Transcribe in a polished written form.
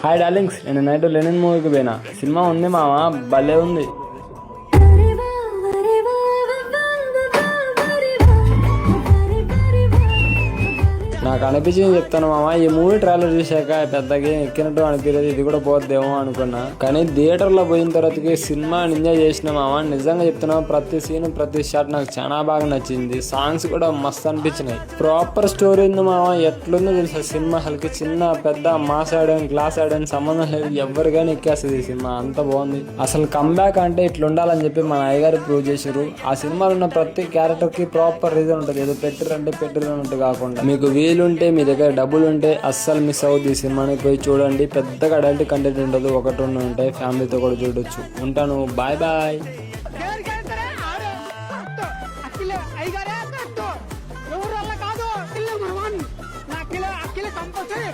Hi darlings, నేను night Lenin మూవీకి పోయినా. సినిమా ఉంది మామ, భలే ఉంది. నాకు అనిపించింది చెప్తాను మామ. ఈ మూవీ ట్రైలర్ చూశాక పెద్దగా ఎక్కినట్టు అనిపించలేదు, ఇది కూడా పోద్దేమో అనుకున్నా. కానీ థియేటర్ లో పోయిన తర్వాతకి సినిమా ఎంజాయ్ చేసిన మామ. నిజంగా చెప్తున్నా, ప్రతి సీన్ ప్రతి షాట్ నాకు చాలా బాగా నచ్చింది. సాంగ్స్ కూడా మస్తు అనిపించినాయి. ప్రాపర్ స్టోరీ ఉంది మామ. ఎట్లుందో తెలుసా సినిమా, అసలుకి చిన్న పెద్ద మాస్ ఆడని క్లాస్ ఆడని సంబంధం లేదు, ఎవరికైనా ఎక్కేస్తుంది ఈ సినిమా. అంత బాగుంది. అసలు కంబ్యాక్ అంటే ఇట్లా ఉండాలని చెప్పి మన అయ్యగారు ప్రూవ్ చేశారు. ఆ సినిమాలో ఉన్న ప్రతి క్యారెక్టర్ కి ప్రాపర్ రీజన్ ఉంటుంది. ఏదో పెట్టిరంటే పెట్టిరన్నట్టు కాకుండా, మీకు వీలుంటే మీ దగ్గర డబ్బులు ఉంటే అస్సలు మిస్ అవుద్ది. ఈ సినిమాని పోయి చూడండి. పెద్దగా అడల్ట్ కంటెంట్ ఉండదు, ఒకటి రెండు ఉంటాయి. ఫ్యామిలీతో కూడా చూడొచ్చు. ఉంటాను, బాయ్ బాయ్. ఎవరు కాదు, నా కిలో కంపల్సరీ